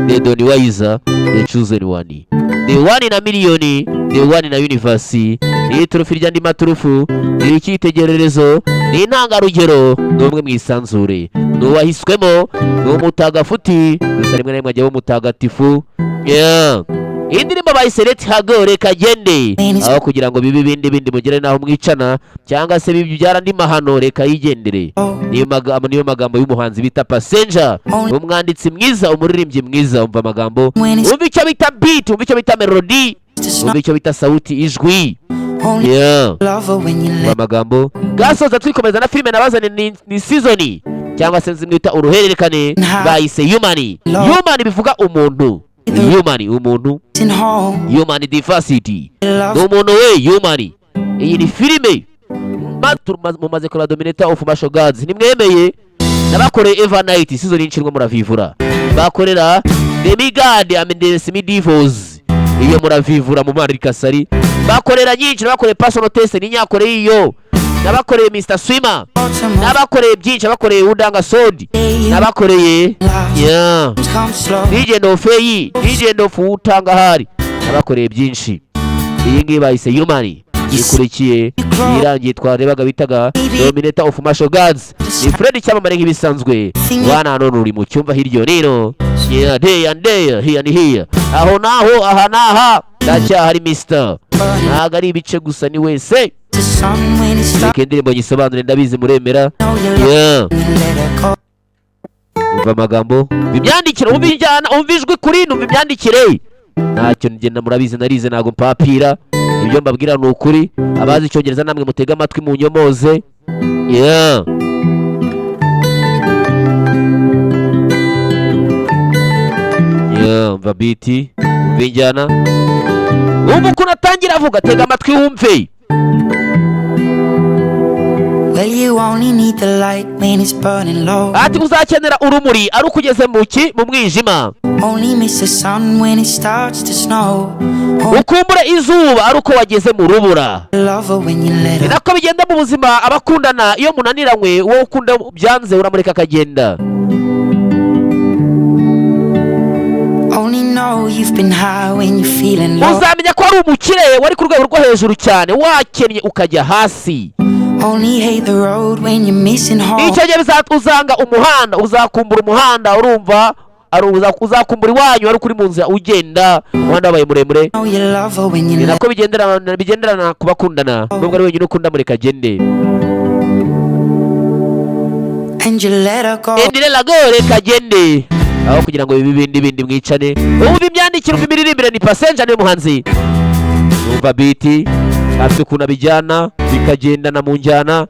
the Don Wiser, the chosen one, the one na miliyoni, the one na universe, ni turufu ryandi maturufu, ni icyitegererezo, ni intangarugero, n'umwe mu isanzure, n'uwahiswemo, n'umutagafuti, gusa rimwe na rimwe ajya w'umutagatifu. Yeah. Indirimbo bayise Let Her Go, reka agende, aho kugira ngo bibe bindi mugere naho mwicana cyangwa se bibyara andi mahano, reka yigendere. Niyo magambo y'umuhanzi bita Passenger, umwanditsi mwiza, umuririmbyi mwiza. Umva amagambo, umva icyo bita beat, umva icyo bita melody, umva icyo bita sauti, ijwi. Yeah. Umva amagambo. Gasoza twikomeza na filime nabazane ni season cyangwa se nzimwita uruhererekane bayise Human. Human bivuga umuntu. Human, umuntu. Human diversity. N'umuntu we human. Iyi ni filime mumaze kora Dominator of Martial Gods. Nimwemeye nabakoreye Evernight season y'inshirwa muravivura. Bakorera Demigod and Semi Divos. Iyo muravivura mu Mari Kasari. Bakorera nyinshi, nabakoreye Personal Test n'inyakoreye iyo. Nabakoreye Mr Swimmer. Nabakoreye byinshi, nabakoreye Udanga Sword. Nabakoreye yeah. Legend of Fei, Legend of Utanga Hari. Nabakoreye byinshi. Iyi ngiyi bayise Human. Ikurikiye irangiye twarebaga bitaga Dominator of Martial Gods. Ni Fred cyamamare nk'ibisanzwe. Wana none uri mu cyumba hiryo rero. Yeah, day and day, here and here. Aho naho, aha naha. Ndacyahari Mr. Ntago ari ibice gusa ni wese. Indirimbo gisobanure ndabizi muremera. Yeah. Umva amagambo, imyandikire, umva injyana, umva ijwi kuri, umva imyandikire. Ntacyo ngenda murabizi narize nago mpapira. Ibyo mbabwira ni ukuri. Abazi icyongereza namwe mutega amatwi mu nyomoze. Yeah. Yeah, umva beat, umva injyana. Umva ukuntu atangira avuga, tega amatwi wumve. Well, you only need the light when it's burning low. Ati uzakenera urumuri ari ukugeze mu mwijima. Only miss the sun when it starts to snow. Ukumbura izuba ari uko wageze mu rubura. Love her when you let her. Nako bigenda mu buzima abakundana, iyo munaniranywe wowe ukunda byanze uramureka akagenda. Only know you've been high when you're feeling low. Uzamenya ko ari umukire wari ku rwego rwo hejuru cyane, wakennye ukajya hasi. Only hate the road when you're missing home. Icyo gihe uzanga umuhanda, uzakumbura umuhanda, urumva uzakumbura iwanyu ari kuri mu nzira ugenda umuhanda wabaye muremure. Know you love her when you let her. Nako bigenderana ku bakundana, nubwo ari wenyine ukunda mureka agende. And you let her go. Let her go, reka agende. Aho kugira ngo bindi mwicane. Umva imyandikire, umva imiririmbire, ni Passenger niyo muhanzi. Umva beat, afite ukuntu bijyana bikagendana mu njyana.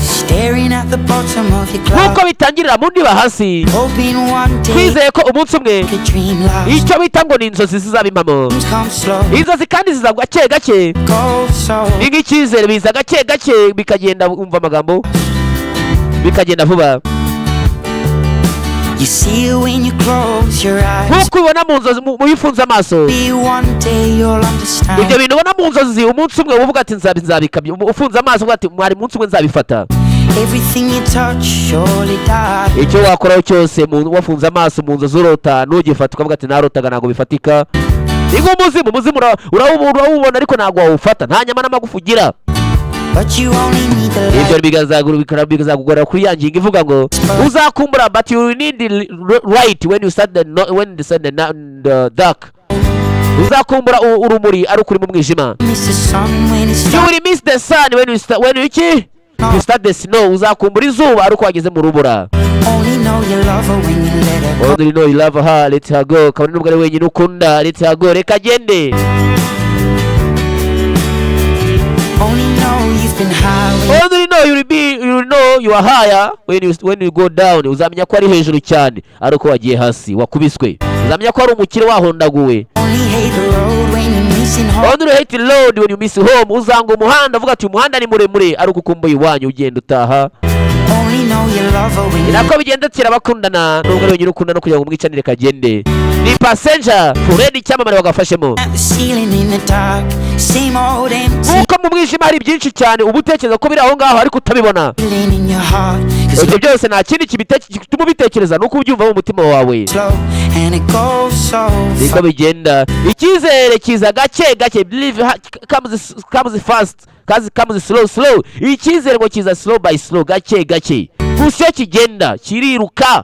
Staring at the bottom of your cloud. Nkuko bitangirira mu ndiba hasi. Hoping one day. Twizeye ko umunsi umwe a dream lasts. icyo bita ngo ni inzozi zizabimamo. Come slow. Inzozi kandi zizagwa gake gake. Go so. Icyizere biza gake gake bikagenda. Umva amagambo, bikagenda vuba. You see it when you close your eyes. Nkuko ubona mu nzozi mu yifunze amaso. Be one day you'll understand. Ibyo bintu ubona mu nzozi umunsi umwe uvuga ati nzabikabye. Ufunze amaso uvuga ati mwari umunsi umwe nzabifata. Everything you touch surely dies. Icyo wakoraho cyose wafunze amaso mu nzozi urota, ntugifata ukavuga ati narotaga ntabwo bifatika. Ingo umuzimu urawubona ariko ntabwo wawufata, nta nyama n'amagufa ugira. But you only need the light. Ibyo bikazagugora kuri ya ngingo ivuga ngo uzakumbura, but you need the light when you start the dark. Uzakumbura urumuri ari ukuri mu mwijima. Miss the sun when it's You will miss the sun when you start the snow. Uzakumbura izuba ari uko wageze mu rubura. only know you love her when you let her go. Only know you love her, let her go. Kabone nubwo ari wenyine ukunda, let her go, reka agende. Only know you've been high when Only know you know you are higher when you go down. Uzamenya ko ari hejuru cyane ari uko wagiye hasi wakubiswe. Uzamenya ko ari umukire wahondaguwe. only hate the road when you're missing home. Only hate the road when you miss home. Uzanga umuhanda uvuga ati umuhanda ni muremure ari uko ukumbuye iwanyu ugenda utaha. Only know you love her when you Nako bigenda kira bakundana nubwo ari wenyine ukunda no kugira ngo umwicanire kagende. Ni Passenger Fred cyamamare bagafashemo. at the ceiling in the dark. Same old empty Uko mu mwijima hari byinshi cyane ubutekereza ko biri aho ngaho ariko utabibona. feeling in your heart. ibyo byose nta kindi gituma ubitekereza nuko ubyumva mu mutima wawe slow and it goes so niko bigenda icyizere kiza gake gake believe comes fast comes slow icyizere ngo kiza slow by slow gake gake gusa kigenda kiriruka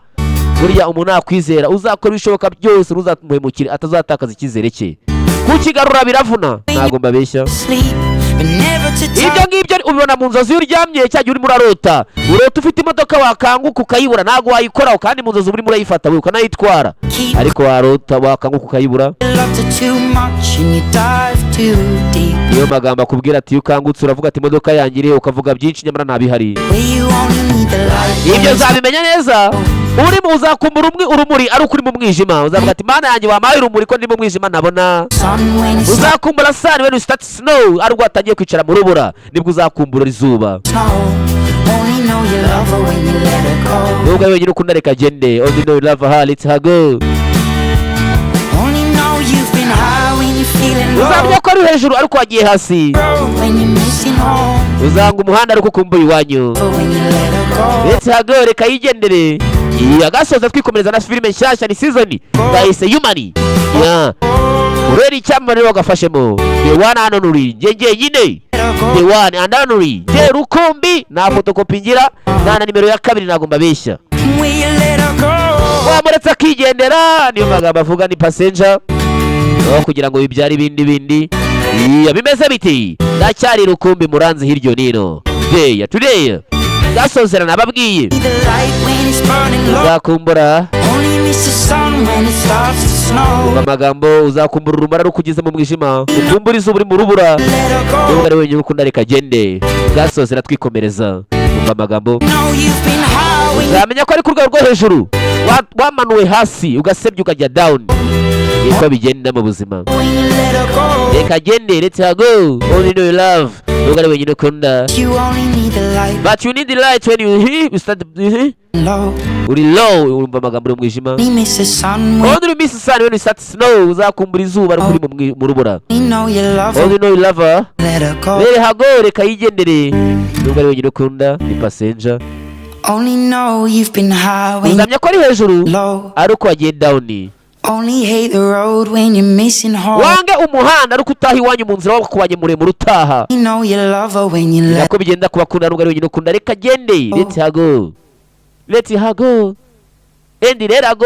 burya umuntu akwizera uzakora ibishoboka byose uzamuhemukira atazatakaza icyizere cye kukigarura biravuna ntago mbabeshya ibyo ngibyo ubibona mu nzozi uryamye cyangwa urimo urarota ufite imodoka wakanguka ukayibura ntago wayikoraho kandi mu nzozi urimo urayifata ukanayitwara ariko warota wakanguka ukayibura niyo magambo akubwira ati iyo ukangutse uravuga ati imodoka yanjye irihe ukavuga byinshi nyamara ntabihari ibyo uzabimenya neza urimo uzakumbura urumuri ari ukuri mu mwijima uzavuga ati mana yanjye wampaye urumuri ko ndi mu mwijima nabona uzakumbura sun when you start snow ari rwatangiye kwicara mu rubura nibwo uzakumbura izuba nubwo wenyine ukunda reka gende only know you love her let's go uzamenya ko ari hejuru ariko wagiye hasi uzanga umuhanda ariko ukumbuye iwanyu let's go reka yigendere agasoza twikomereza na filime nshyashya ni season bahise Human urera icyamamare wagafashemo the one and only njye nyine the one and only de Rukumbi nta fotokopi ngira nta na nimero ya kabiri ntago mbabeshya wamuretse akigendera niyo magambo avuga ni passenger kugira ngo bibyare ibindi bimeze biti ndacyari Rukumbi muranzi hiryo nino today gasozera nababwiye uzakumbura amagambo uzakumbura urumara rukugize mu mwijima ukumbura izuba uri mu rubura nubwo ari wenyine ukunda reka gende gasozera twikomereza umva amagambo uzamenya ko ari ku rwego rwo hejuru wamanuwe hasi ugasebya ukajya down niko bigenda mu buzima reka gende let's go only know you love nubwo ari wenyine ukunda but you need the light when you start uri low urumva amagambo uri mu mwijima only miss the sun when you start snow uzakumbura izuba ruri mu rubura only know you love her let her go reka yigendere nubwo ari wenyine ukunda ni passenger uzamenya ko ari hejuru ariko wagiye down only hate the road when you're missing home wange umuhanda ariko utaha iwanyu mu nzira wakubanye muremure utaha you know you love her when you let nako bigenda kubakunda nubwo ari wenyine ukunda reka gende let her go and let her go